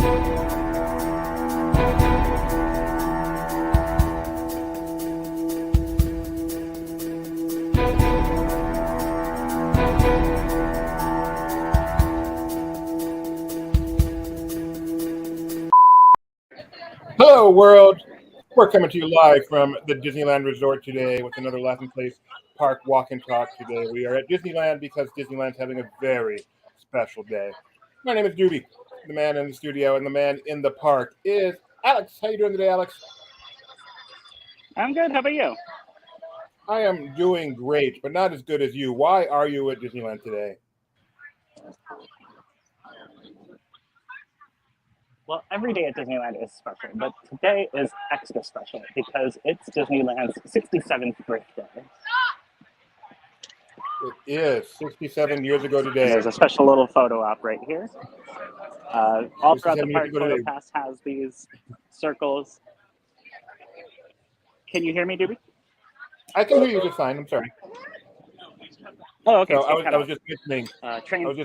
Hello, world. We're coming to you live from the Disneyland Resort today with another Laughing Place Park Walk and Talk today. We are at Disneyland because Disneyland's having a very special day. My name is Doobie, the man in the studio, and the man in the park is Alex. How you doing today, Alex? I'm good. How about you? I am doing great, but not as good as you. Why are you at Disneyland today? Well, every day at Disneyland is special, but today is extra special because it's Disneyland's 67th birthday. It is 67 years ago today. And there's a special little photo op right here. All throughout the park, Photo Pass has these circles. Can you hear me, Doobie? I can hear you just fine. I'm sorry. Oh, okay. So I was just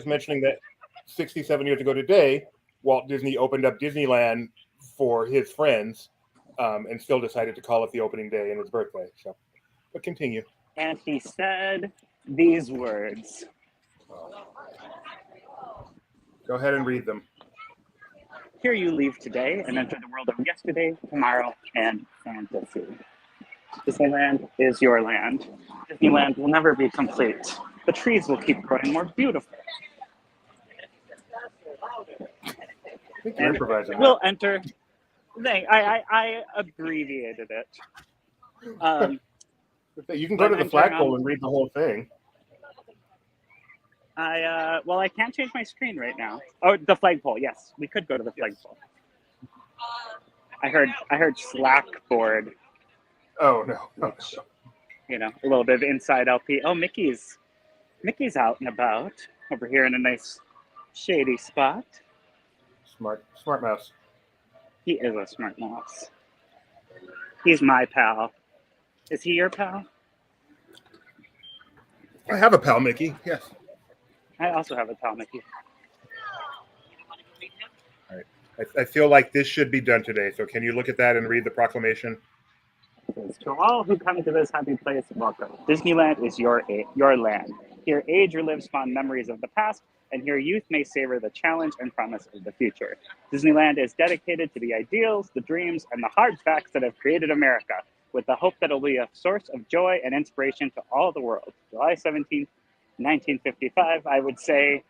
mentioning that 67 years ago today, Walt Disney opened up Disneyland for his friends, and still decided to call it the opening day and his birthday. So, but continue. And he said these words. Go ahead and read them. Here you leave today and enter the world of yesterday, tomorrow, and fantasy. Disneyland is your land. Disneyland will never be complete. The trees will keep growing more beautiful. And we'll enter. I abbreviated it. You can go to the flagpole and read the whole thing. I can't change my screen right now. Oh, the flagpole. Yes, we could go to the flagpole. I heard Slackboard. Oh no. You know, a little bit of inside LP. Oh, Mickey's out and about over here in a nice shady spot. Smart mouse. He is a smart mouse. He's my pal. Is he your pal? I have a pal, Mickey. Yes. I also have a pal, Mickey. All right. I feel like this should be done today. So can you look at that and read the proclamation? To all who come to this happy place, welcome. Disneyland is your land. Here age relives fond memories of the past, and here youth may savor the challenge and promise of the future. Disneyland is dedicated to the ideals, the dreams, and the hard facts that have created America, with the hope that it will be a source of joy and inspiration to all the world. July 17th, 1955, I would say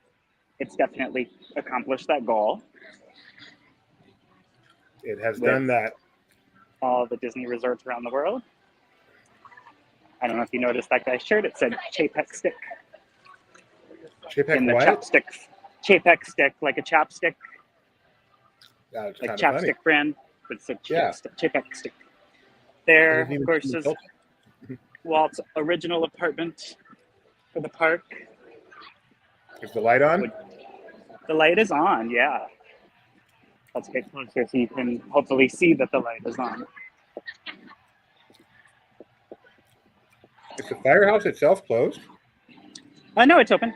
it's definitely accomplished that goal. It has done that. All the Disney resorts around the world. I don't know if you noticed that guy's shirt. It said Chapek Stick. Chapek in the what? chapstick. Chapek Stick, like a chapstick. Like chapstick funny. brand, but it's a Chapek Stick. There, of course, is Walt's original apartment for the park. Is the light on? The light is on, yeah. Let's get closer so you can hopefully see that the light is on. Is the firehouse itself closed? No, it's open.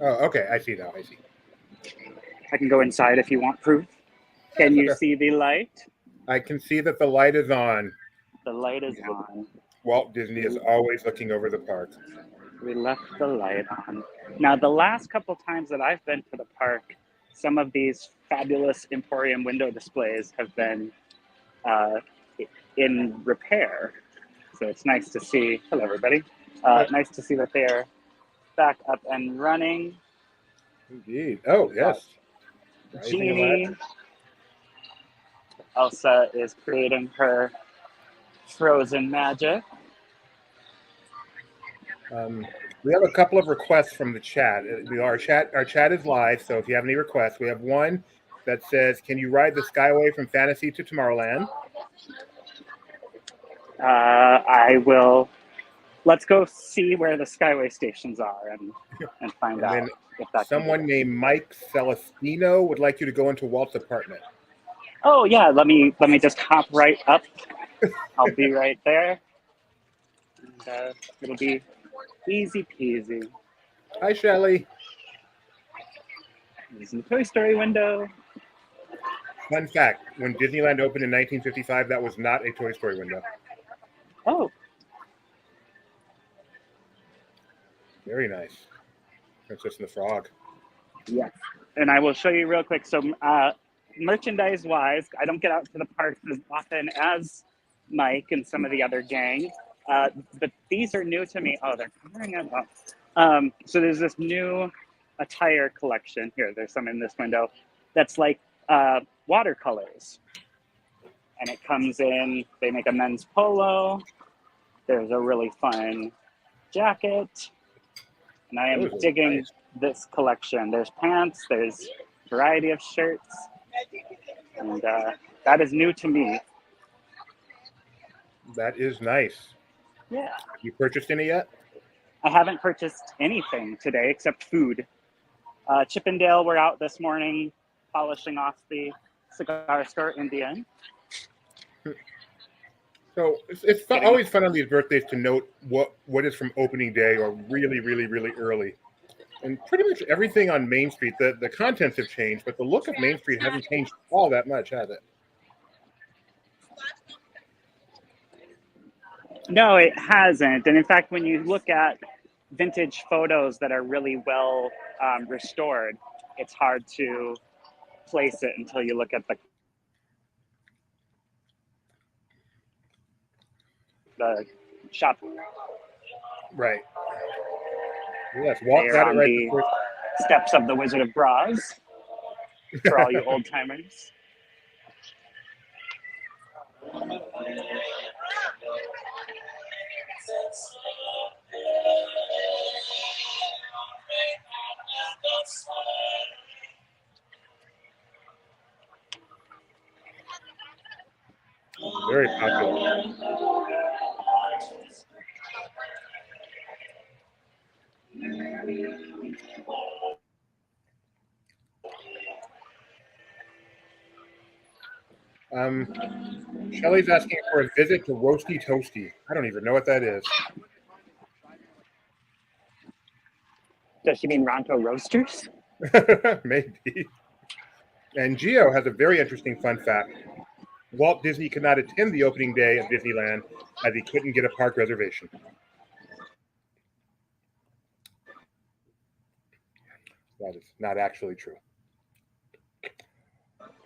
Oh, okay. I see now. I see. I can go inside if you want proof. Can you see the light? I can see that the light is on. The light is on. Walt Disney is always looking over the park. We left the light on. Now, the last couple times that I've been to the park, some of these fabulous Emporium window displays have been in repair. So it's nice to see, hello everybody, nice to see that they're back up and running. Indeed. Oh, yes. Genie. Elsa is creating her frozen magic. We have a couple of requests from the chat. Our chat is live, so if you have any requests, we have one that says, "Can you ride the Skyway from Fantasy to Tomorrowland?" I will. Let's go see where the Skyway stations are and find out if that's someone named Mike Celestino would like you to go into Walt's apartment. Oh yeah, let me just hop right up. I'll be right there. And, it'll be easy peasy. Hi, Shelly. There's the Toy Story window. Fun fact, when Disneyland opened in 1955, that was not a Toy Story window. Oh. Very nice. Princess and the Frog. Yes. And I will show you real quick. So merchandise-wise, I don't get out to the parks as often as Mike and some of the other gang. But these are new to me. Oh, they're covering it up. So there's this new attire collection here. There's some in this window that's like watercolors. And it comes in, they make a men's polo. There's a really fun jacket. And I am digging this collection. There's pants, there's a variety of shirts. And that is new to me. That is nice. Yeah. You purchased any yet? I haven't purchased anything today except food. Chip and Dale were out this morning polishing off the cigar store Indian. So it's always fun on these birthdays to note what is from opening day or really, really, really early. And pretty much everything on Main Street, the contents have changed, but the look of Main Street hasn't changed all that much, has it? No, it hasn't. And in fact, when you look at vintage photos that are really well restored, it's hard to place it until you look at the shop. Right. Yes, Walt got it right the first time. Steps of the Wizard of Braz for all you old timers. Very popular. Shelly's asking for a visit to Roasty Toasty. I don't even know what that is. Does she mean Ronto Roasters? Maybe. And Gio has a very interesting fun fact. Walt Disney could not attend the opening day of Disneyland as he couldn't get a park reservation. That is not actually true.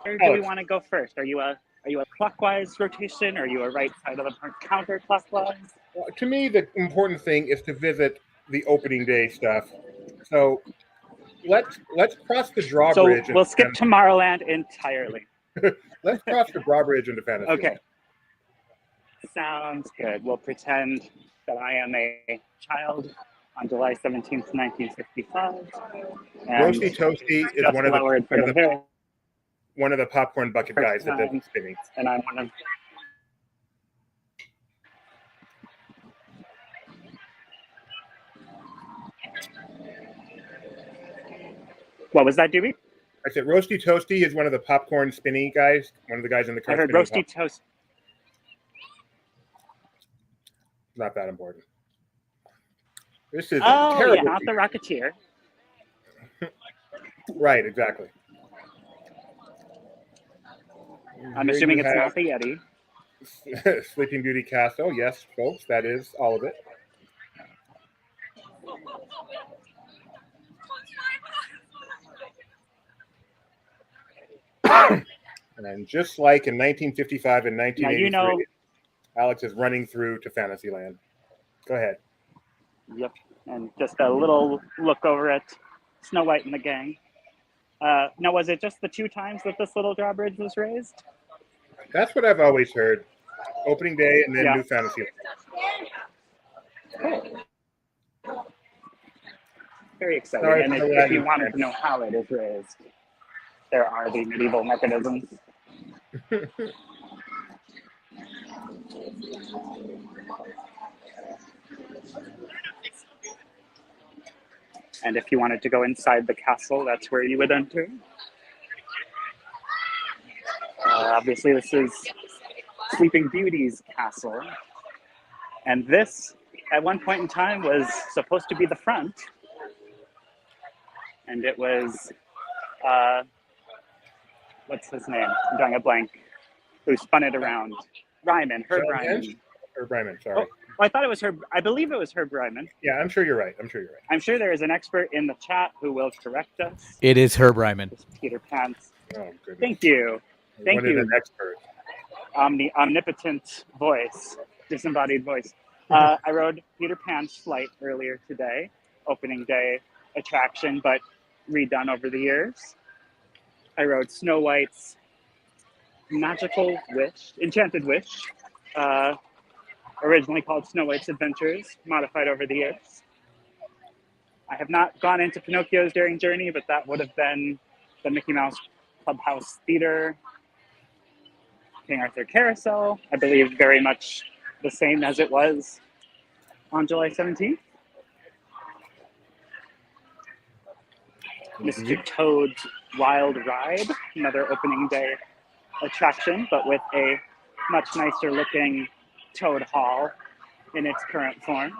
Where do we want to go first? Are you a clockwise rotation? Or are you a right side of the park counterclockwise? Well, to me, the important thing is to visit the opening day stuff. So let's cross the drawbridge. So we'll skip Tomorrowland entirely. Let's cross the drawbridge into Fantasy. Okay. Sounds good. We'll pretend that I am a child on July 17th, 1965. Roasty Toasty is one of the popcorn bucket guys that does spinning. And I'm one of... What was that, Doobie? I said Roasty Toasty is one of the popcorn spinning guys, one of the guys in the car. I heard Roasty Toast. Not that important. This is terrible. Yeah, not the Rocketeer. Right, exactly. I'm assuming it's not the Yeti. Sleeping Beauty Castle, yes, folks, that is all of it. And just like in 1955 and 1983, Alex is running through to Fantasyland. Go ahead. Yep, and just a little look over at Snow White and the gang. Now, was it just the 2 times that this little drawbridge was raised? That's what I've always heard. Opening day and then New Fantasyland. Cool. Very exciting. And if you wanted to know how it is raised, there are the medieval mechanisms. And if you wanted to go inside the castle, that's where you would enter. Obviously, this is Sleeping Beauty's castle. And this, at one point in time, was supposed to be the front. And it was what's his name? I'm drawing a blank. Who spun it around? Ryman, Herb John Ryman. Henge? Herb Ryman, sorry. Oh, I thought it was Herb. I believe it was Herb Ryman. Yeah, I'm sure you're right. I'm sure there is an expert in the chat who will correct us. It is Herb Ryman. It's Peter Pan's. Oh, goodness. Thank you. Thank Wanted you. an expert. Omnipotent voice, disembodied voice. I rode Peter Pan's flight earlier today, opening day attraction, but redone over the years. I rode Snow White's Enchanted Wish, originally called Snow White's Adventures, modified over the years. I have not gone into Pinocchio's Daring Journey, but that would have been the Mickey Mouse Clubhouse Theater, King Arthur Carousel, I believe very much the same as it was on July 17th. Mr. Toad's Wild Ride, another opening day attraction, but with a much nicer looking Toad Hall in its current form.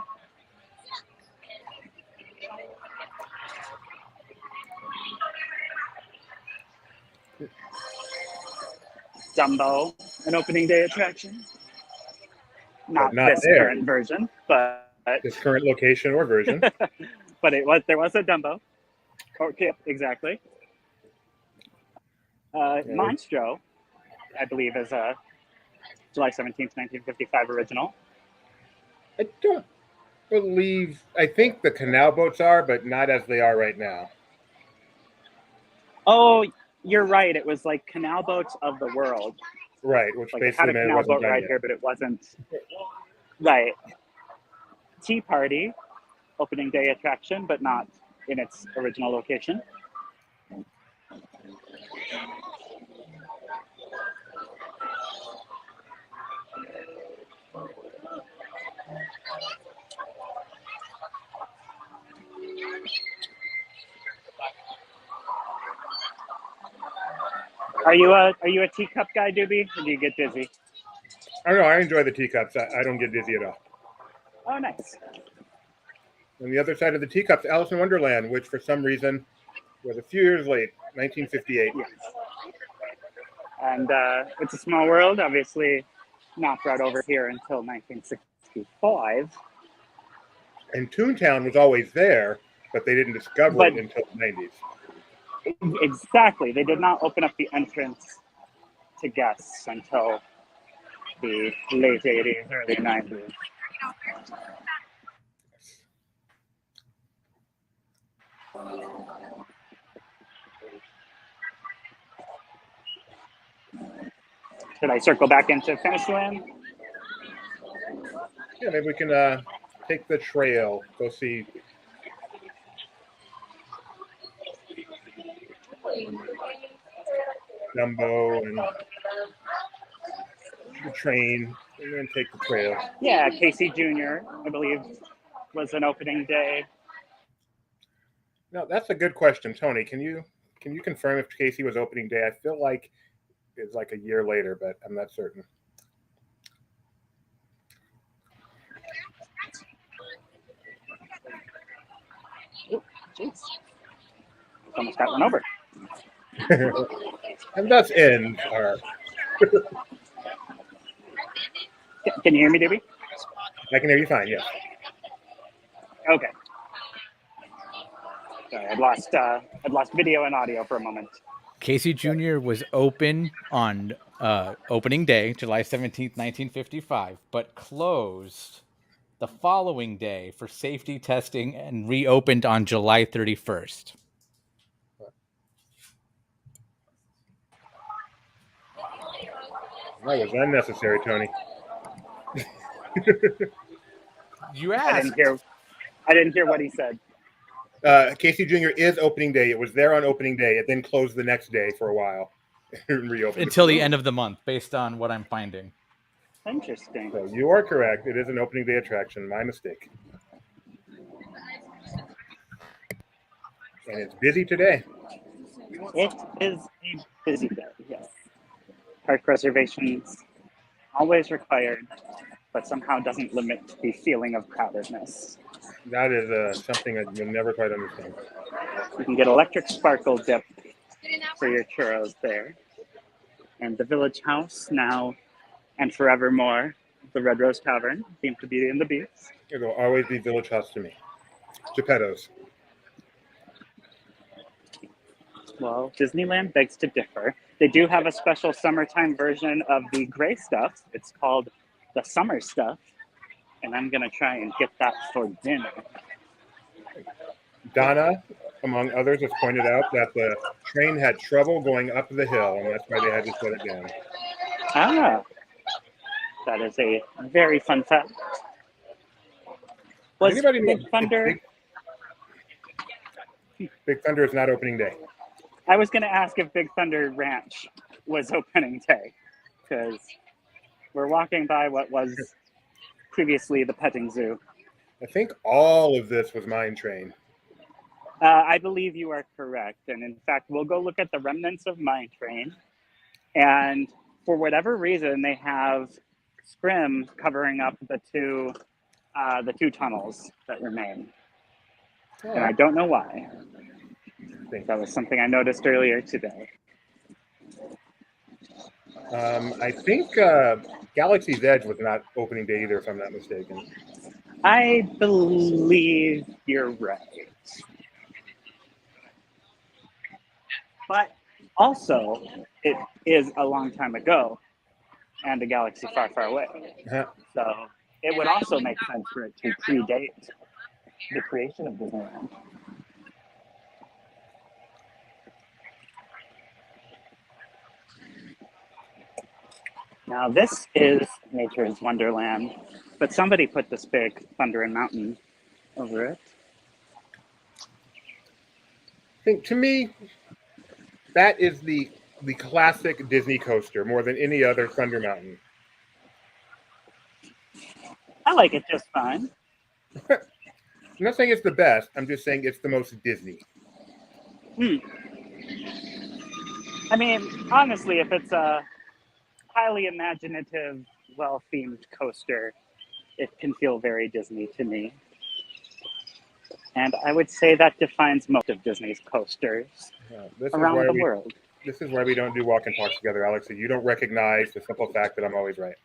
Dumbo, an opening day attraction. Not this current version, but this current location or version. but there was a Dumbo. Okay, exactly. Monstro, I believe, is a July 17th, 1955 original. I don't believe, I think the canal boats are, but not as they are right now. Oh, you're right. It was like Canal Boats of the World. Right, which like basically it had a canal boat ride here, but it wasn't. Right. Tea Party, opening day attraction, but not in its original location. Are you a teacup guy, Doobie, or do you get dizzy? I don't know. I enjoy the teacups. I don't get dizzy at all. Oh, nice. On the other side of the teacups, Alice in Wonderland, which for some reason was a few years late, 1958. Yes. And It's a Small World, obviously not brought over here until 1965. And Toontown was always there, but they didn't discover it until the 90s. Exactly. They did not open up the entrance to guests until the late 80s, early 90s. Should I circle back into Fantasyland? Yeah, maybe we can take the trail, go see Dumbo and the train, and then take the trail. Yeah, Casey Jr., I believe, was an opening day. No, that's a good question, Tony. Can you confirm if Casey was opening day? I feel like it's like a year later, but I'm not certain. Oh, jeez. Almost got run over. And thus ends our... Can you hear me, Doobie? I can hear you fine, yes. Okay. Sorry, I'd lost video and audio for a moment. Casey Jr. was open on opening day, July 17th, 1955, but closed the following day for safety testing and reopened on July 31st. That was unnecessary, Tony. You asked. I didn't hear what he said. Casey Jr. is opening day. It was there on opening day. It then closed the next day for a while and reopened until the end of the month, based on what I'm finding. Interesting. So you are correct. It is an opening day attraction. My mistake. And it's busy today. It is a busy day, yes. Park reservations always required, but somehow doesn't limit the feeling of crowdedness. That is something that you'll never quite understand. You can get electric sparkle dip for your churros there. And the Village House now and forevermore, the Red Rose Tavern, themed to Beauty and the Beast. It'll always be Village House to me. Geppetto's. Well, Disneyland begs to differ. They do have a special summertime version of the gray stuff. It's called the Summer Stuff. And I'm going to try and get that for dinner. Donna, among others, has pointed out that the train had trouble going up the hill, and that's why they had to shut it down. Ah, that is a very fun fact. Was Anybody know Big Thunder... Big Thunder is not opening day. I was going to ask if Big Thunder Ranch was opening day, because we're walking by what was previously the petting zoo. I think all of this was Mine Train. I believe you are correct. And in fact, we'll go look at the remnants of Mine Train. And for whatever reason, they have scrim covering up the two tunnels that remain. Oh. And I don't know why. I think that was something I noticed earlier today. I think Galaxy's Edge was not opening day either, if I'm not mistaken. I believe you're right. But also, it is a long time ago and a galaxy far, far away. Uh-huh. So it would also make sense for it to predate the creation of Disneyland. Now this is Nature's Wonderland, but somebody put this big Thunder and Mountain over it. I think, to me, that is the classic Disney coaster more than any other Thunder Mountain. I like it just fine. I'm not saying it's the best. I'm just saying it's the most Disney. I mean, honestly, if it's a highly imaginative, well-themed coaster, it can feel very Disney to me. And I would say that defines most of Disney's coasters around the world. This is why we don't do walk and talks together, Alex. So you don't recognize the simple fact that I'm always right.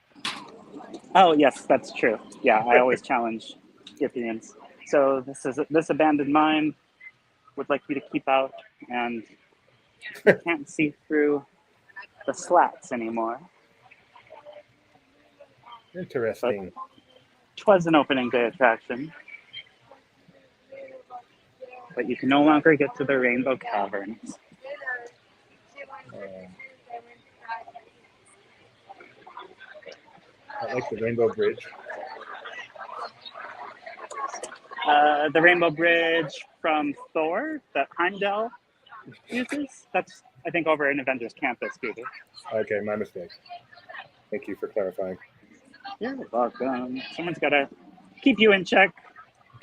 Oh, yes, that's true. Yeah, I always challenge the opinions. So this abandoned mine would like you to keep out, and you can't see through the slats anymore. Interesting. Twas an opening day attraction. But you can no longer get to the Rainbow Caverns. I like the Rainbow Bridge. The Rainbow Bridge from Thor that Heimdall uses. That's, I think, over in Avengers Campus, Peter. Okay, my mistake. Thank you for clarifying. You're welcome. Someone's got to keep you in check.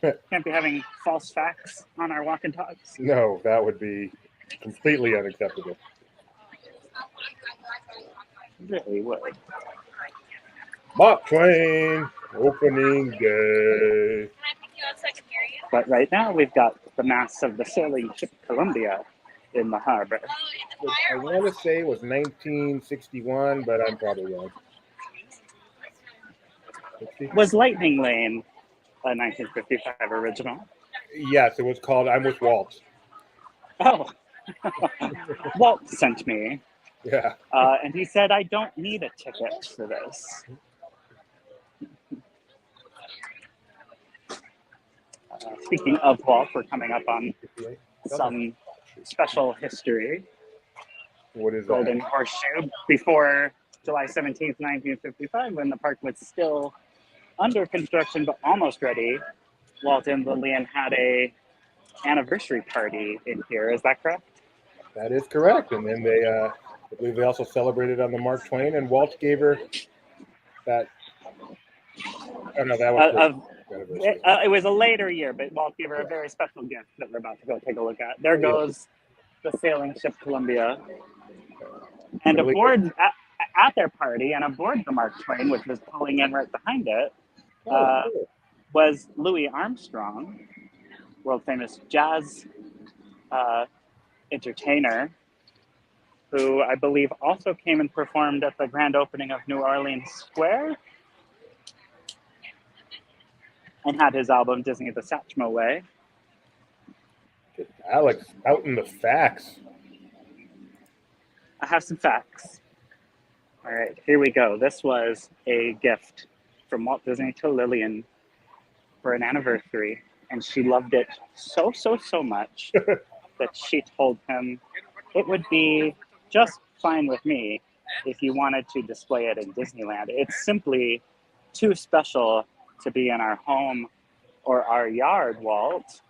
Can't be having false facts on our walk and talks. No, that would be completely unacceptable. Really would. Mark Twain, opening day. But right now we've got the masts of the sailing ship Columbia in the harbor. Which I want to say was 1961, but I'm probably wrong. Was Lightning Lane a 1955 original? Yes, it was called I'm with Walt. Oh, Walt sent me. Yeah. And he said, I don't need a ticket for this. Speaking of Walt, we're coming up on some special history. What is Golden that? Horseshoe. Before July 17th, 1955, when the park was still under construction but almost ready, Walt and Lillian had a anniversary party in here. Is that correct? That is correct. And then they, I believe they also celebrated on the Mark Twain, and Walt gave her that. Oh no, that was it was a later year, but Walt gave her a very special gift that we're about to go take a look at. There goes the sailing ship Columbia. And aboard at their party and aboard the Mark Twain, which was pulling in right behind it, was Louis Armstrong, world famous jazz entertainer, who I believe also came and performed at the grand opening of New Orleans Square and had his album Disney the Satchmo Way. Alex, out in the facts. I have some facts. All right, here we go. This was a gift from Walt Disney to Lillian for an anniversary, and she loved it so much that she told him it would be just fine with me if you wanted to display it in Disneyland. It's simply too special to be in our home or our yard, Walt.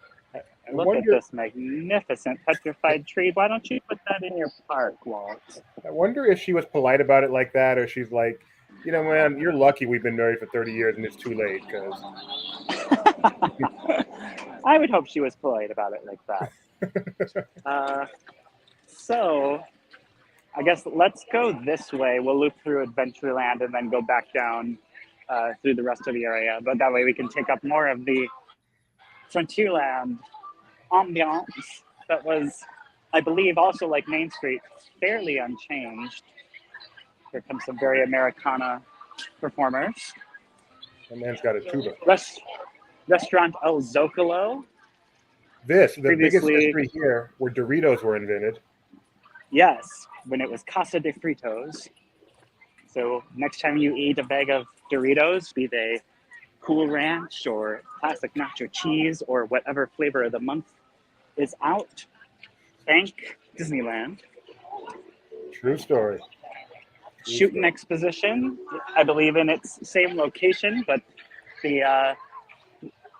Look at this magnificent petrified tree. Why don't you put that in your park, Walt? I wonder if she was polite about it like that, or she's like, you know, man, you're lucky we've been married for 30 years and it's too late. Because I would hope she was polite about it like that. So I guess let's go this way. We'll loop through Adventureland and then go back down through the rest of the area. But that way we can take up more of the Frontierland ambiance that was, I believe, also like Main Street, fairly unchanged. Here comes some very Americana performers. that man's got a tuba. Restaurant El Zocalo. The biggest Previously- history here, where Doritos were invented. Yes, when it was Casa de Fritos. So next time you eat a bag of Doritos, be they Cool Ranch or classic nacho cheese or whatever flavor of the month is out, thank Disneyland. True story. Shooting Exposition, I believe in its same location, but the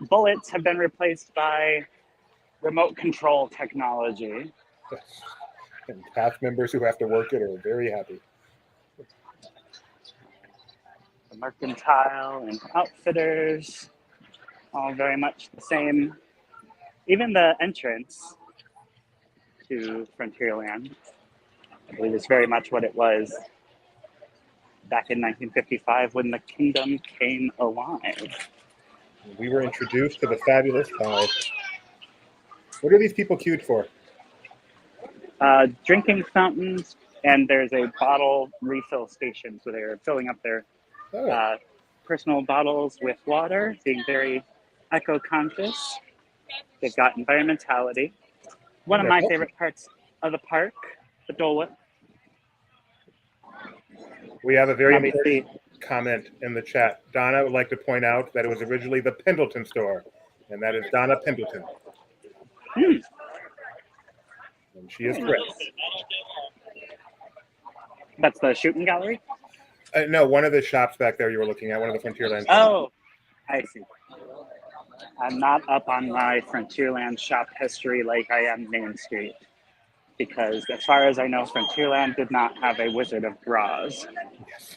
bullets have been replaced by remote control technology. And cast members who have to work it are very happy. The Mercantile and Outfitters, all very much the same. Even the entrance to Frontierland, I believe, is very much what it was back in 1955 when the kingdom came alive. We were introduced to the Fabulous Five. What are these people queued for? Drinking fountains, and there's a bottle refill station, so they're filling up their personal bottles with water, being very eco-conscious. They've got environmentality. One of my favorite parts of the park, the Dole Whip. We have a very Obviously, important comment in the chat. Donna would like to point out that it was originally the Pendleton store, and that is Donna Pendleton. And she is correct. That's the shooting gallery? No, one of the shops back there you were looking at, one of the Frontierland shops. Oh, I see. I'm not up on my Frontierland shop history like I am Main Street, because as far as I know, Frontierland did not have a Wizard of Bras. Yes.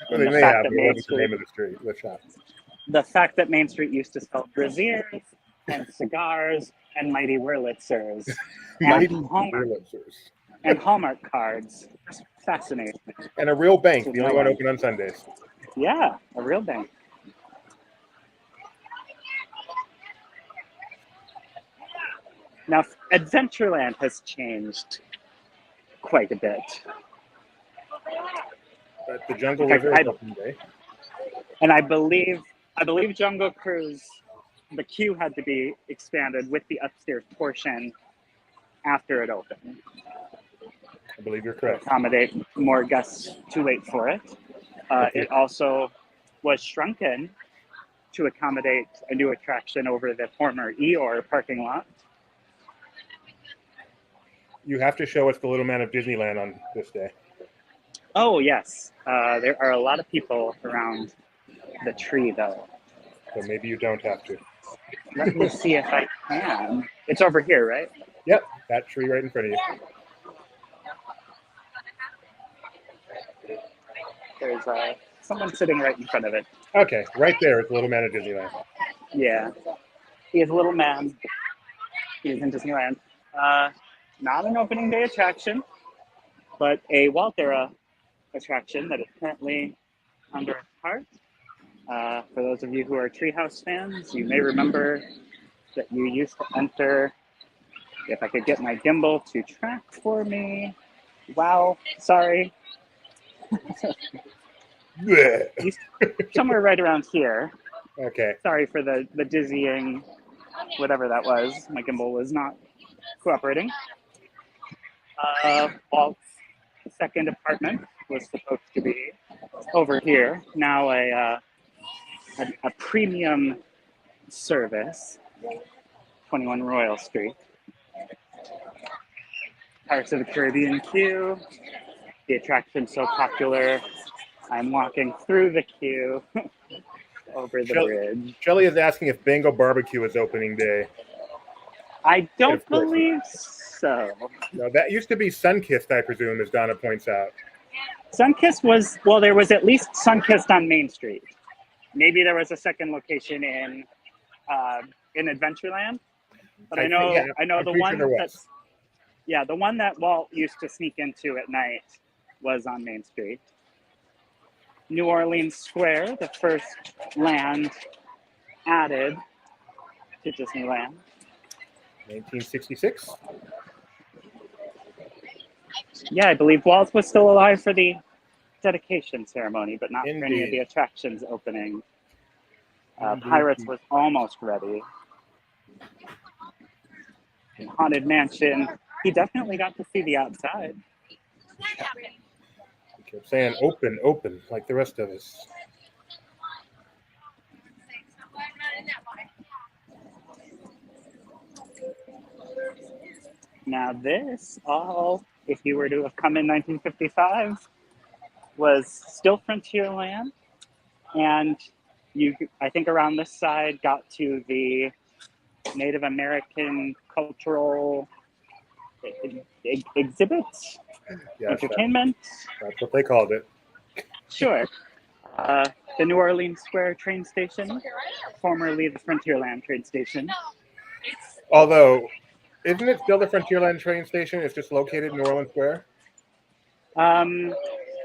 Well, they may have, but it wasn't the name of the street, the shop. The fact that Main Street used to sell braziers and cigars and Mighty Wurlitzers and Hallmark cards is fascinating. And a real bank, the only one open on Sundays. Yeah, a real bank. Now, Adventureland has changed quite a bit. But the Jungle River is open day. And I believe Jungle Cruise, the queue had to be expanded with the upstairs portion after it opened. I believe you're To correct. accommodate more guests to wait for it. It also was shrunken to accommodate a new attraction over the former Eeyore parking lot. You have to show us the Little Man of Disneyland on this day. Oh, yes. There are a lot of people around the tree, though. So maybe you don't have to. Let me see if I can. It's over here, right? Yep, that tree right in front of you. There's someone sitting right in front of it. Okay, right there is the Little Man of Disneyland. Yeah. He is a little man. He is in Disneyland. Not an opening day attraction, but a Walt era attraction that is currently under part. For those of you who are Treehouse fans, you may remember that you used to enter If I could get my gimbal to track for me. Wow, sorry. Bleh. Somewhere right around here. Okay. Sorry for the dizzying, whatever that was. My gimbal was not cooperating. Walt's second apartment was supposed to be over here. Now a premium service, 21 Royal Street. Pirates of the Caribbean queue. The attraction's so popular, I'm walking through the queue over the bridge. Shelley is asking if Bingo Barbecue is opening day. I don't believe so. No, that used to be Sunkissed, I presume, as Donna points out. Sunkissed was, well, there was at least Sunkissed on Main Street. Maybe there was a second location in Adventureland, but I know the one that's, yeah, the one that Walt used to sneak into at night was on Main Street. New Orleans Square, the first land added to Disneyland. 1966. Yeah, I believe Walt was still alive for the dedication ceremony, but not for any of the Indeed. attractions opening. Pirates was almost ready. In Haunted Mansion, he definitely got to see the outside. He kept saying open, open, like the rest of us. Now this all, if you were to have come in 1955, was still Frontierland, and you, I think around this side, got to the Native American cultural exhibits, Yes, entertainment. that's what they called it. Sure. The New Orleans Square train station, formerly the Frontierland train station. Although, isn't it still the Frontierland train station? It's just located in New Orleans Square?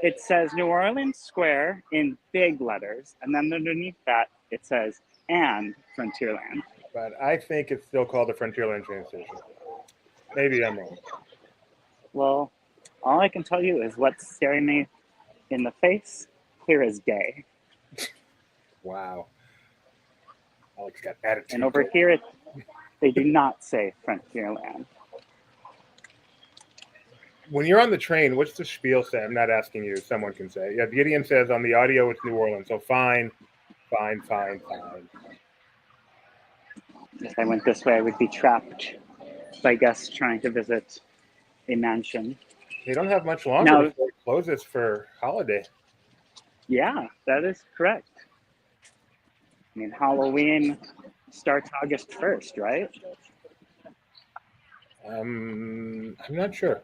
It says New Orleans Square in big letters, and then underneath that it says and Frontierland. But I think it's still called the Frontierland train station. Maybe I'm wrong. Well, all I can tell you is what's staring me in the face clear as day. Wow. Alex got attitude. And over here, they do not say Frontierland. When you're on the train, what's the spiel say? I'm not asking you. Someone can say. Yeah, Gideon says on the audio it's New Orleans. So fine. If I went this way, I would be trapped by guests trying to visit a mansion. They don't have much longer Now, before it closes for holiday. yeah, that is correct. I mean, Halloween starts August 1st, right? I'm not sure.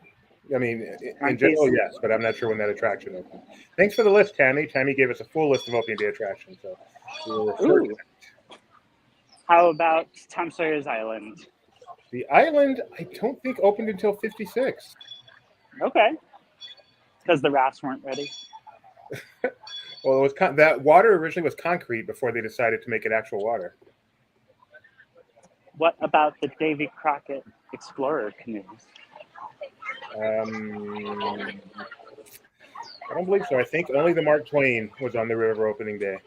I mean, in general, yes, but I'm not sure when that attraction opens. Thanks for the list, Tammy. Tammy gave us a full list of opening day attractions. So Ooh. How about Tom Sawyer's Island? The island, I don't think opened until 56. Okay. Because the rafts weren't ready. Well, it was that water originally was concrete before they decided to make it actual water. What about the Davy Crockett Explorer canoes? I don't believe so. I think only the Mark Twain was on the river opening day.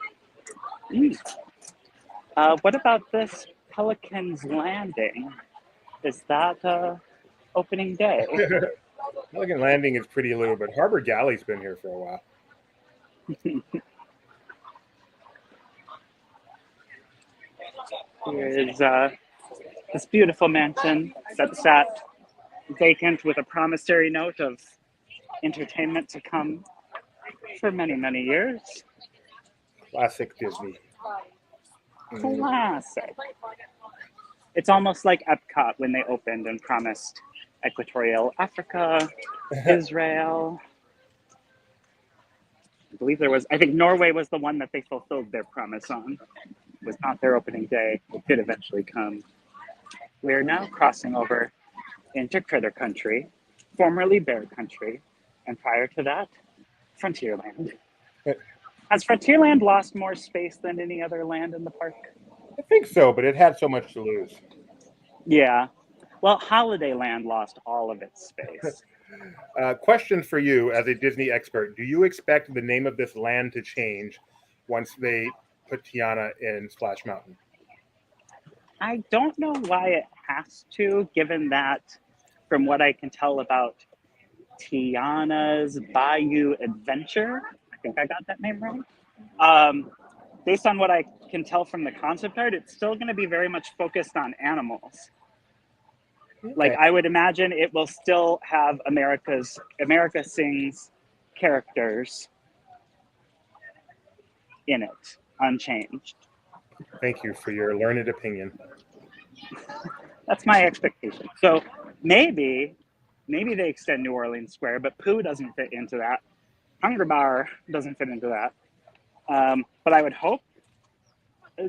What about this Pelican's Landing? Is that opening day? Pelican Landing is pretty little, but Harbor Galley's been here for a while. Here's this beautiful mansion that sat vacant with a promissory note of entertainment to come for many, many years. Classic Disney. Classic. It's almost like Epcot when they opened and promised Equatorial Africa, Israel. I think Norway was the one that they fulfilled their promise on. It was not their opening day. It did eventually come. We're now crossing over into Critter Country, formerly Bear Country, and prior to that, Frontierland. Has Frontierland lost more space than any other land in the park? I think so, but it had so much to lose. Yeah. Well, Holidayland lost all of its space. Question for you as a Disney expert. Do you expect the name of this land to change once they put Tiana in Splash Mountain? I don't know why it has to, given that, from what I can tell about Tiana's Bayou Adventure, I think I got that name right. Based on what I can tell from the concept art, it's still going to be very much focused on animals. Okay. Like, I would imagine it will still have America Sings characters in it, unchanged. Thank you for your learned opinion. That's my expectation. So maybe they extend New Orleans Square, but Pooh doesn't fit into that. Hunger Bar doesn't fit into that. But I would hope.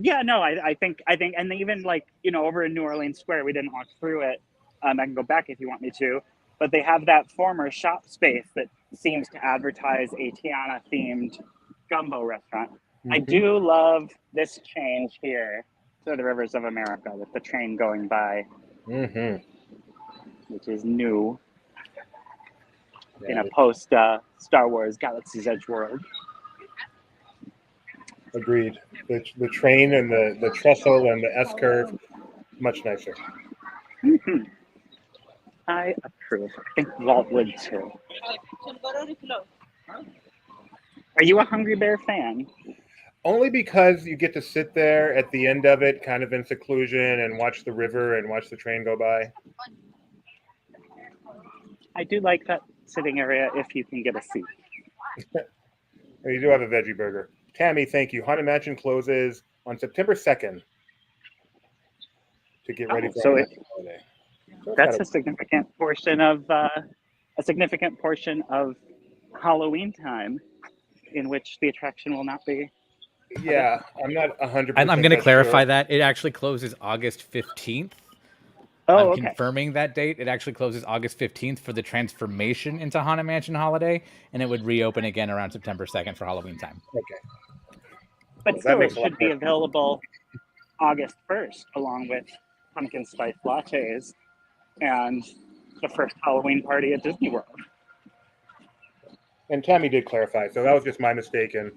Yeah, no, I think, and even like, over in New Orleans Square, we didn't walk through it. I can go back if you want me to, but they have that former shop space that seems to advertise a Tiana themed gumbo restaurant. Mm-hmm. I do love this change here to the Rivers of America with the train going by, which is new in a post Star Wars Galaxy's Edge world. Agreed. The train and the trestle and the S-curve, much nicer. Mm-hmm. I approve. I think Walt would too. Are you a Hungry Bear fan? Only because you get to sit there at the end of it, kind of in seclusion, and watch the river and watch the train go by. I do like that sitting area if you can get a seat. You do have a veggie burger. Tammy, thank you. Haunted Mansion closes on September 2nd to get ready for the holiday. That's a significant portion of Halloween time in which the attraction will not be. Yeah, I'm not 100%. I'm going to clarify that. It actually closes August 15th. Oh, I'm confirming that date. It actually closes August 15th for the transformation into Haunted Mansion Holiday, and it would reopen again around September 2nd for Halloween time. Okay. But still, it should be available August 1st, along with pumpkin spice lattes and the first Halloween party at Disney World. And Tammy did clarify, so that was just my mistaken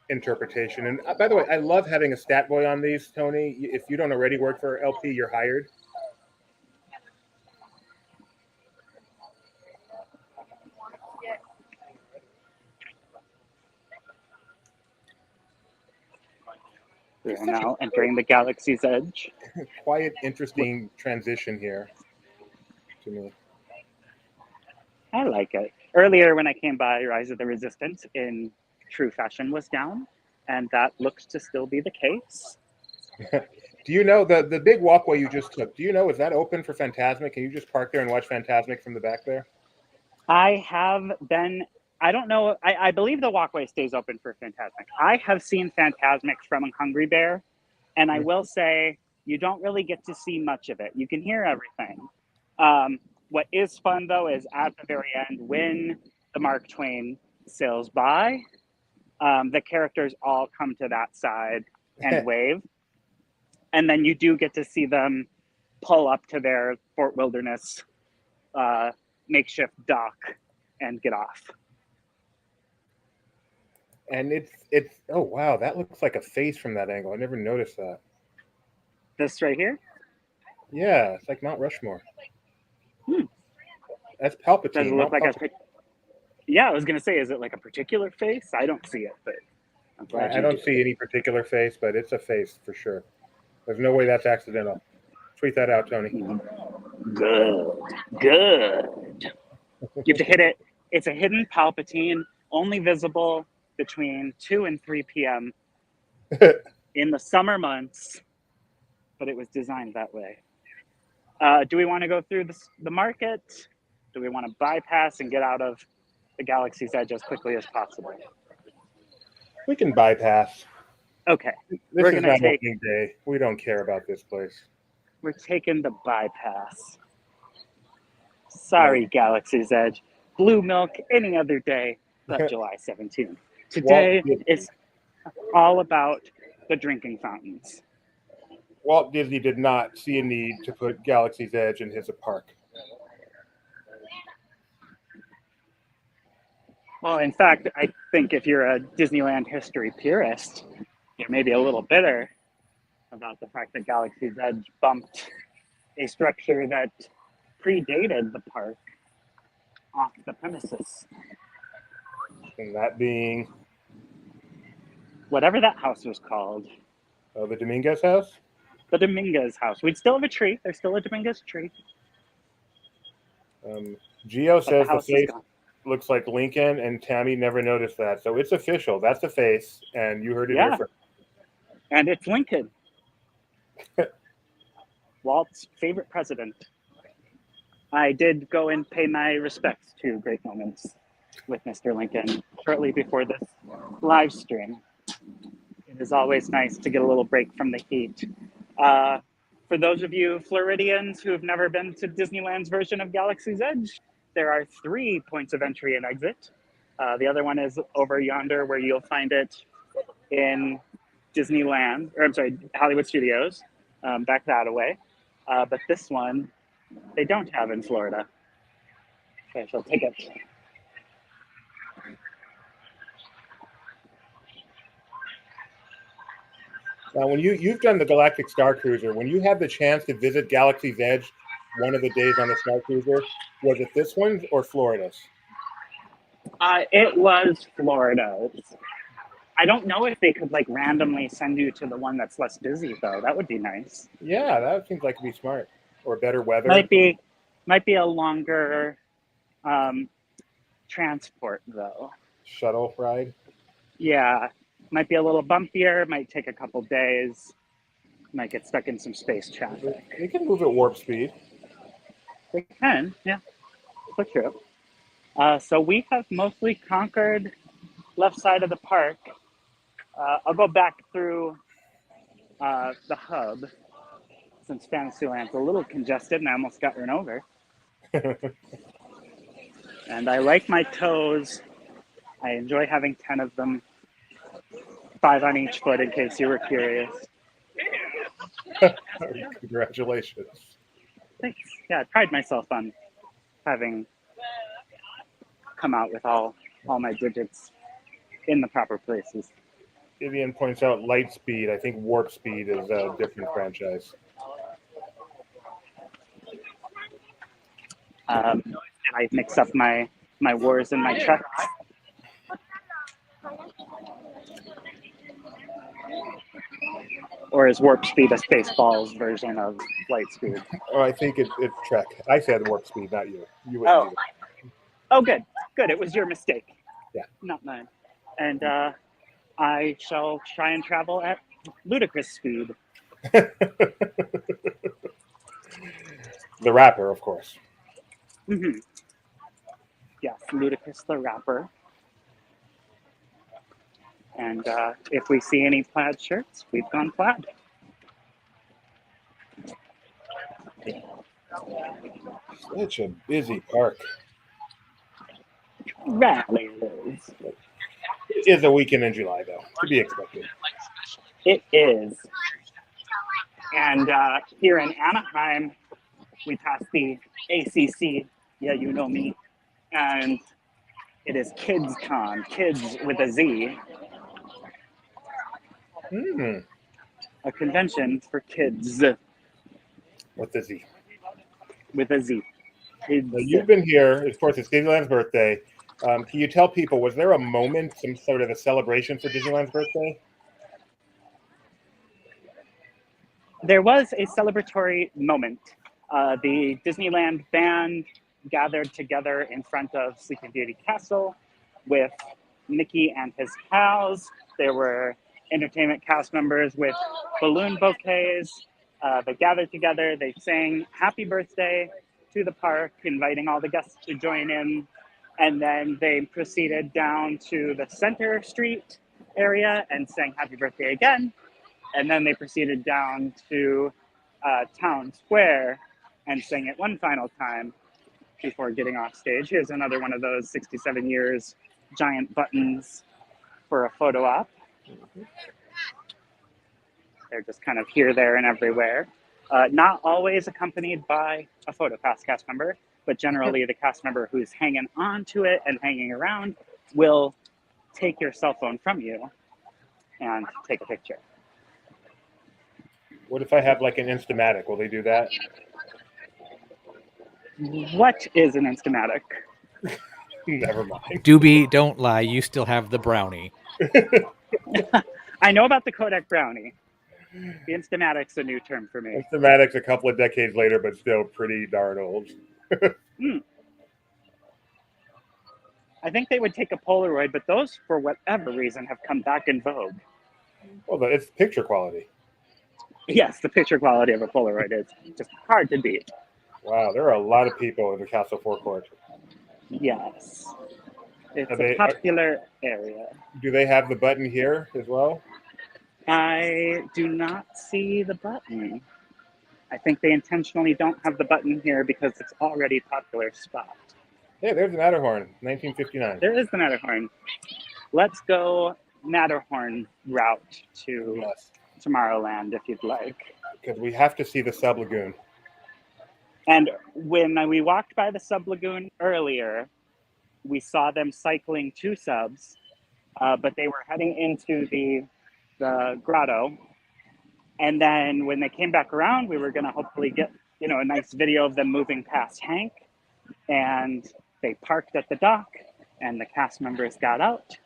interpretation. And by the way, I love having a stat boy on these, Tony. If you don't already work for LP, you're hired. We are now entering the Galaxy's Edge. Quiet, interesting transition here to me. I like it. Earlier when I came by, Rise of the Resistance in true fashion was down, and that looks to still be the case. Do you know the big walkway you just took? Do you know, is that open for Fantasmic? Can you just park there and watch Fantasmic from the back there? I have been, I don't know, I believe the walkway stays open for Fantasmic. I have seen Fantasmic from Hungry Bear, and I will say you don't really get to see much of it. You can hear everything. What is fun, though, is at the very end, when the Mark Twain sails by, the characters all come to that side and wave. And then you do get to see them pull up to their Fort Wilderness makeshift dock and get off. And it's oh wow, that looks like a face from that angle. I never noticed that. This right here? Yeah, it's like Mount Rushmore. That's Palpatine. Does it look like a? Yeah, I was gonna say, is it like a particular face? I don't see it, but I don't see any particular face, but it's a face for sure. There's no way that's accidental. Tweet that out, Tony. Good. You have to hit it. It's a hidden Palpatine, only visible between 2 and 3 p.m. in the summer months, but it was designed that way. Do we want to go through the market? Do we want to bypass and get out of the Galaxy's Edge as quickly as possible? We can bypass. Okay. We're going to take opening day. We don't care about this place. We're taking the bypass. Sorry, Galaxy's Edge. Blue milk any other day but July 17th. Today is all about the drinking fountains. Walt Disney did not see a need to put Galaxy's Edge in his park. Well, in fact, I think if you're a Disneyland history purist, you're maybe a little bitter about the fact that Galaxy's Edge bumped a structure that predated the park off the premises. And that being Whatever that house was called. the Dominguez house? The Dominguez house. We'd still have a tree. There's still a Dominguez tree. Gio says the face gone. looks like Lincoln, and Tammy never noticed that. So it's official. That's the face, and you heard it here first. And it's Lincoln. Walt's favorite president. I did go and pay my respects to Great Moments with Mr. Lincoln shortly before this live stream. It is always nice to get a little break from the heat. For those of you Floridians who have never been to Disneyland's version of Galaxy's Edge, there are 3 points of entry and exit. The other one is over yonder where you'll find it in Disneyland, or I'm sorry, Hollywood Studios, back that way. But this one, they don't have in Florida. Okay, so I'll take it. Now, when you've done the Galactic Star Cruiser, when you had the chance to visit Galaxy's Edge one of the days on the Star Cruiser, was it this one or Florida's? It was Florida's. I don't know if they could like randomly send you to the one that's less busy though. That would be nice. Yeah, that seems like it'd be smart. Or better weather. Might be a longer transport though. Shuttle ride. Yeah, might be a little bumpier. Might take a couple days. Might get stuck in some space traffic. They can move at warp speed. They can, yeah, for true. So we have mostly conquered left side of the park. I'll go back through the hub since Fantasyland's a little congested and I almost got run over. And I like my toes. I enjoy having 10 of them, 5 on each foot in case you were curious. Congratulations. Thanks. Yeah, I pride myself on having come out with all my digits in the proper places. Vivian points out light speed. I think warp speed is a different franchise. Did I mix up my wars and my treks? Or is warp speed a Spaceballs version of light speed? Oh, I think it's Trek. I said warp speed, not you. You wouldn't Oh, good. Good. It was your mistake. Yeah. Not mine. And I shall try and travel at ludicrous speed. The rapper, of course. Mm-hmm. Yes, Ludicrous the rapper. And if we see any plaid shirts, we've gone plaid. Such a busy park. Rally is. It is a weekend in July, though, to be expected. It is. And here in Anaheim, we passed the ACC. Yeah, you know me. And it is Kids Con, kids with a Z. A convention for kids. With the Z. With a Z. Kids. Well, you've been here. Of course, it's Disneyland's birthday. Can you tell people, was there a moment, some sort of a celebration for Disneyland's birthday? There was a celebratory moment. The Disneyland band gathered together in front of Sleeping Beauty Castle with Mickey and his pals. There were entertainment cast members with balloon bouquets. They gathered together. They sang happy birthday to the park, inviting all the guests to join in. And then they proceeded down to the Center Street area and sang happy birthday again. And then they proceeded down to Town Square and sang it one final time before getting off stage. Here's another one of those 67 years giant buttons for a photo op. They're just kind of here, there, and everywhere. Not always accompanied by a PhotoPass cast member, but generally the cast member who's hanging on to it and hanging around will take your cell phone from you and take a picture. What if I have like an Instamatic? Will they do that? What is an Instamatic? Never mind. Doobie, don't lie. You still have the brownie. I know about the Kodak Brownie. The Instamatic's a new term for me. Instamatic's a couple of decades later, but still pretty darn old. I think they would take a Polaroid, but those, for whatever reason, have come back in vogue. Well, it's picture quality. Yes, the picture quality of a Polaroid is just hard to beat. Wow, there are a lot of people in the Castle Forecourt. Yes. It's a popular area. Do they have the button here as well? I do not see the button. I think they intentionally don't have the button here because it's already a popular spot. Yeah, there's the Matterhorn, 1959. There is the Matterhorn. Let's go Matterhorn route to Tomorrowland if you'd like. Because we have to see the Sublagoon. And when we walked by the Sublagoon earlier, we saw them cycling 2 subs, but they were heading into the grotto. And then when they came back around, we were going to hopefully get a nice video of them moving past Hank. And they parked at the dock, and the cast members got out,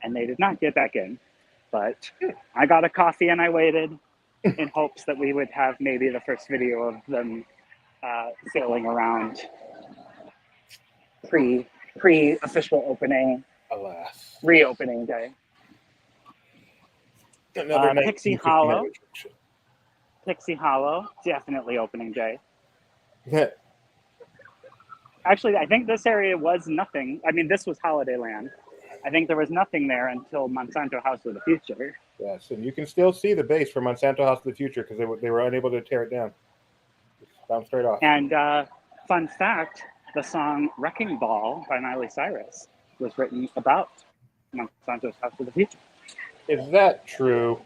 and they did not get back in. But I got a coffee and I waited in hopes that we would have maybe the first video of them sailing around pre-official opening. Alas. Reopening day. Another Pixie Hollow. Pixie Hollow, definitely opening day. Actually, I think this area was nothing. I mean, this was Holiday Land. I think there was nothing there until Monsanto House of the Future. Yes, and you can still see the base for Monsanto House of the Future because they were unable to tear it down. Just bounced straight off. And fun fact, the song Wrecking Ball by Miley Cyrus was written about Monsanto's House of the Future. Is that true?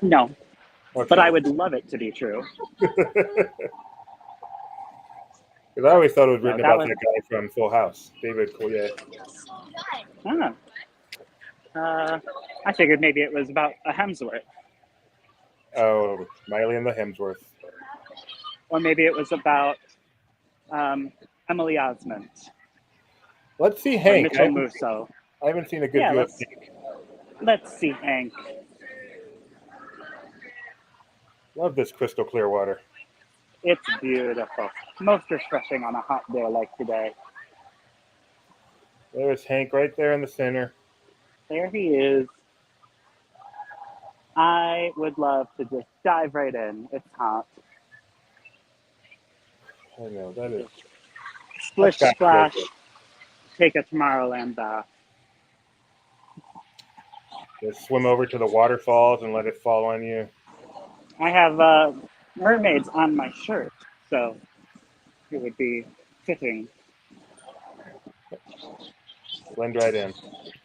No, Okay. but I would love it to be true. Because I always thought it was written about that guy from Full House, David Coulier. I figured maybe it was about a Hemsworth. Oh, Miley and the Hemsworth. Or maybe it was about Emily Osment. Let's see Hank. Mitchell Musso. I haven't seen a good view of Hank. Let's see Hank. Love this crystal clear water. It's beautiful. Most refreshing on a hot day like today. There's Hank right there in the center. There he is. I would love to just dive right in. It's hot. I know, that is... Splish splash. Take a Tomorrowland bath. Just swim over to the waterfalls and let it fall on you. I have mermaids on my shirt, so it would be fitting. Blend right in.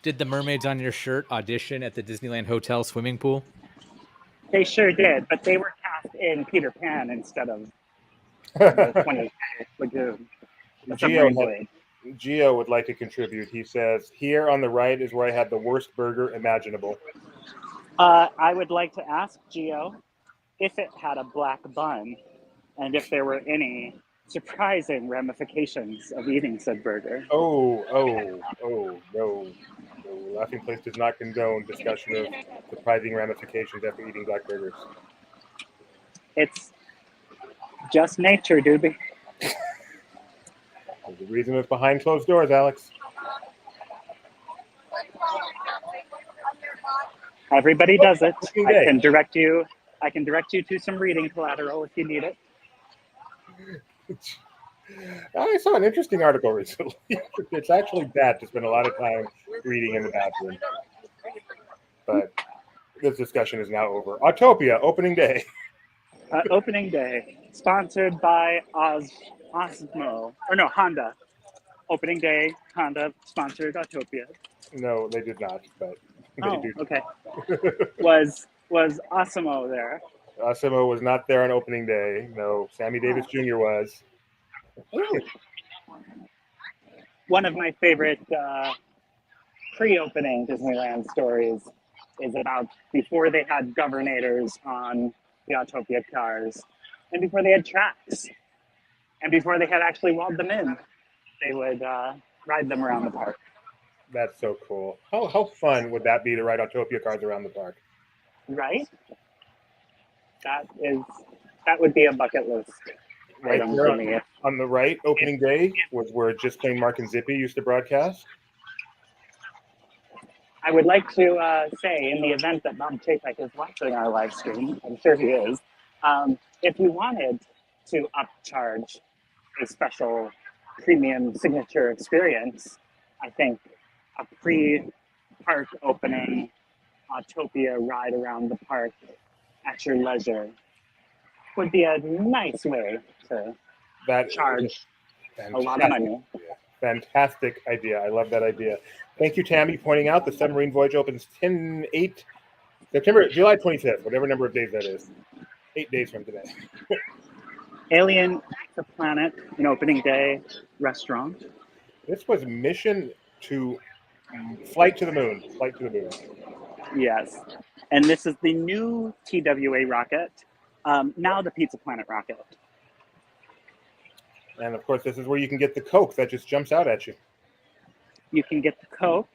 Did the mermaids on your shirt audition at the Disneyland Hotel swimming pool? They sure did, but they were cast in Peter Pan instead of the 20K Lagoon. Gio would like to contribute. He says, here on the right is where I had the worst burger imaginable. I would like to ask Gio if it had a black bun and if there were any surprising ramifications of eating said burger. No. Laughing Place does not condone discussion of surprising ramifications after eating black burgers. It's just nature, doobie. There's a reason it's behind closed doors, Alex. Everybody does it. I can direct you to some reading collateral if you need it. I saw an interesting article recently. It's actually bad to spend a lot of time reading in the bathroom. But this discussion is now over. Autopia, opening day. Opening day, sponsored by Honda. Opening day, Honda sponsored Autopia. No, they did not, but they do. Okay. Was Was Osimo there? Asimo was not there on opening day. No, Sammy Davis Jr. was. Ooh. One of my favorite pre-opening Disneyland stories is about before they had governators on the Autopia cars, and before they had tracks, and before they had actually walled them in, they would ride them around the park. That's so cool. How fun would that be to ride Autopia cars around the park? Right? That would be a bucket list Right item there for me. on the right, opening day was where Just Plain Mark and Zippy used to broadcast. I would like to say, in the event that Bob Chapek is watching our live stream, I'm sure he is, if you wanted to upcharge a special premium signature experience, I think a pre-park opening Autopia ride around the park at your leisure would be a nice way to charge a lot of money. Fantastic idea. I love that idea. Thank you, Tammy, pointing out the submarine voyage opens July 25th, whatever number of days that is. 8 days from today. Alien Exoplanet, an opening day restaurant. This was mission to flight to the moon. Flight to the moon. Yes. And this is the new TWA rocket, now the Pizza Planet rocket. And of course, this is where you can get the Coke that just jumps out at you. You can get the Coke.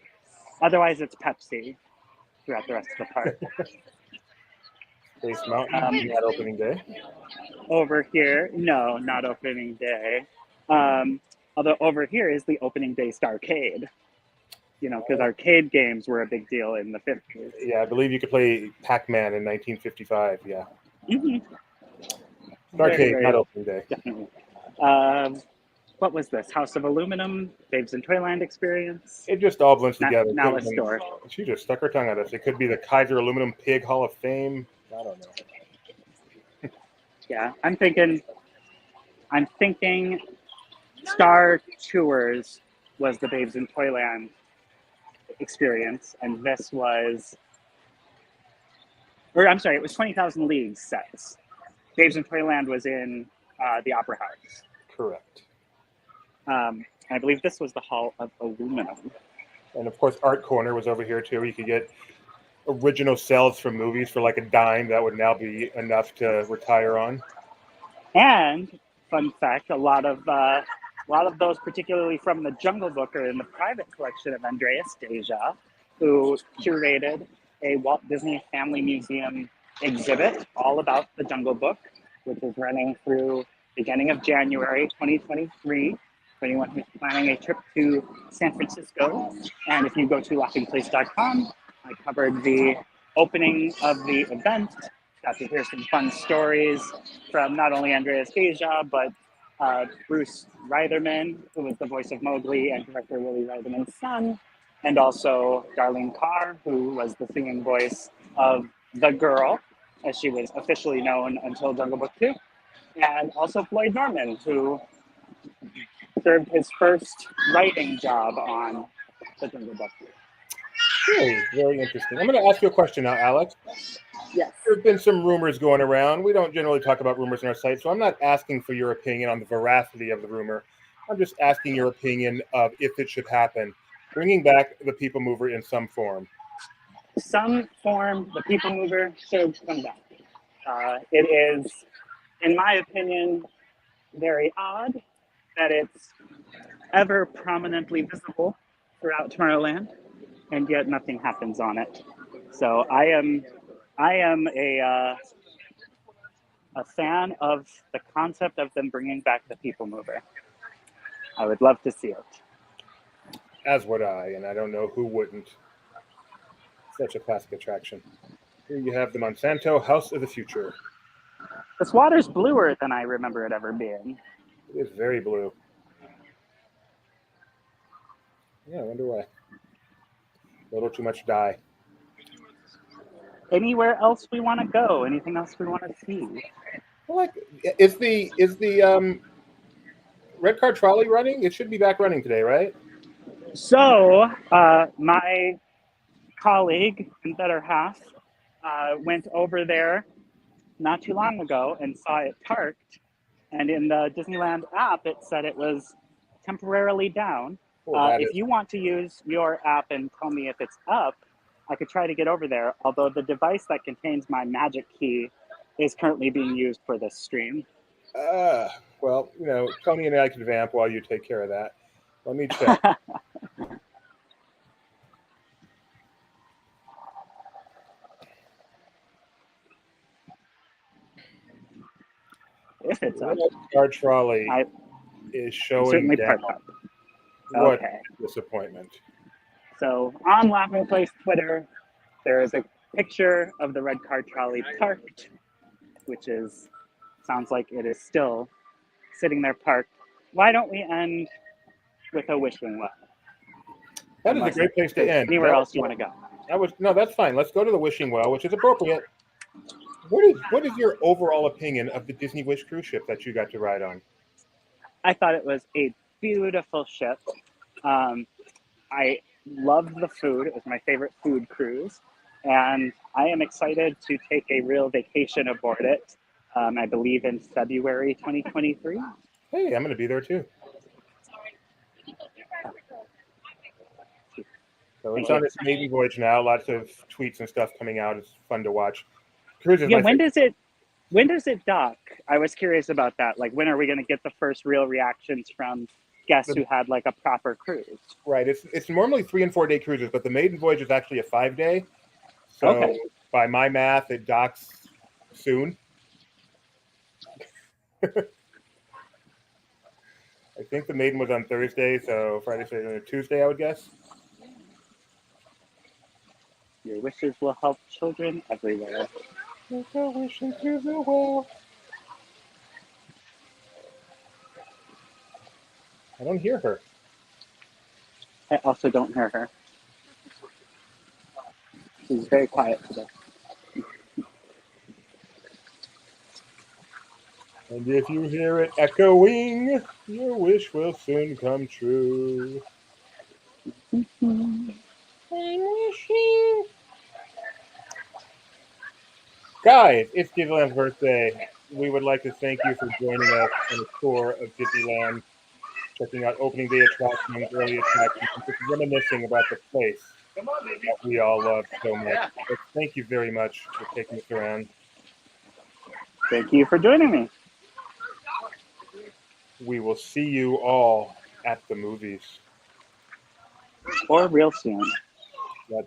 Otherwise, it's Pepsi throughout the rest of the park. Space Mountain, not opening day. Over here, no, not opening day. Although over here is the opening day Starcade. You know, because arcade games were a big deal in the 50s. Yeah, I believe you could play Pac-Man in 1955, yeah. Mm-hmm. Starcade, not opening day. Definitely. What was this? House of Aluminum, Babes in Toyland experience? It just all blends together. Now a store. She just stuck her tongue at us. It could be the Kaiser Aluminum Pig Hall of Fame. I don't know. Yeah, I'm thinking Star Tours was the Babes in Toyland experience, and this was, or I'm sorry, it was 20,000 Leagues sets. Babes in Toyland was in the Opera House. Correct. I believe this was the Hall of Aluminum. And of course, Art Corner was over here too. You could get original sales from movies for like a dime. That would now be enough to retire on. And fun fact, a lot of those, particularly from the Jungle Book, are in the private collection of Andreas Deja, who curated a Walt Disney Family Museum exhibit all about the Jungle Book, which is running through beginning of January 2023 for anyone who's planning a trip to San Francisco. And if you go to laughingplace.com, I covered the opening of the event. Got to hear some fun stories from not only Andreas Deja, but Bruce Reitherman, who was the voice of Mowgli, and director Willie Reitherman's son, and also Darlene Carr, who was the singing voice of the girl, as she was officially known until Jungle Book 2, and also Floyd Norman, who served his first writing job on the Jungle Book. Very, very interesting. I'm going to ask you a question now, Alex. Yes. There have been some rumors going around. We don't generally talk about rumors in our site, so I'm not asking for your opinion on the veracity of the rumor. I'm just asking your opinion of if it should happen, bringing back the People Mover in some form. Some form, the People Mover should come back. It is, in my opinion, very odd that it's ever prominently visible throughout Tomorrowland, and yet nothing happens on it. So I am a fan of the concept of them bringing back the People Mover. I would love to see it. As would I, and I don't know who wouldn't. Such a classic attraction. Here you have the Monsanto House of the Future. This water's bluer than I remember it ever being. It is very blue. Yeah, I wonder why. A little too much dye. Anywhere else we want to go? Anything else we want to see? Like, is the red car trolley running? It should be back running today, right? So, my colleague and better half went over there not too long ago and saw it parked. And in the Disneyland app, it said it was temporarily down. If you want to use your app and tell me if it's up, I could try to get over there. Although the device that contains my magic key is currently being used for this stream. Well, Tony and I can vamp while you take care of that. Let me check. If it's up. Our trolley is showing certainly down. parked up. What Okay. disappointment. So on Laughing Place Twitter, there is a picture of the red car trolley parked, which sounds like it is still sitting there parked. Why don't we end with a wishing well? That is a great place to end. Anywhere else you want to go? No, that's fine. Let's go to the wishing well, which is appropriate. What is your overall opinion of the Disney Wish cruise ship that you got to ride on? I thought it was a beautiful ship. I loved the food. It was my favorite food cruise. And I am excited to take a real vacation aboard it, I believe in February 2023. Hey, I'm going to be there too. So it's on its maiden voyage now. Lots of tweets and stuff coming out. It's fun to watch. When does it dock? I was curious about that. Like, when are we going to get the first real reactions from guests who had like a proper cruise? Right. It's normally 3 and 4 day cruises, but the maiden voyage is actually a 5-day. So by my math, it docks soon. I think the maiden was on Thursday, so Friday, Saturday, Tuesday, I would guess. Your wishes will help children everywhere. Make a wish into the well. I don't hear her. I also don't hear her. She's very quiet today. And if you hear it echoing, your wish will soon come true. I'm wishing. Guys, it's Disneyland's birthday. We would like to thank you for joining us on a tour of Disneyland, checking out opening day attractions, early attractions, and just reminiscing about the place that we all love so much. But thank you very much for taking us around. Thank you for joining me. We will see you all at the movies. Or real soon. That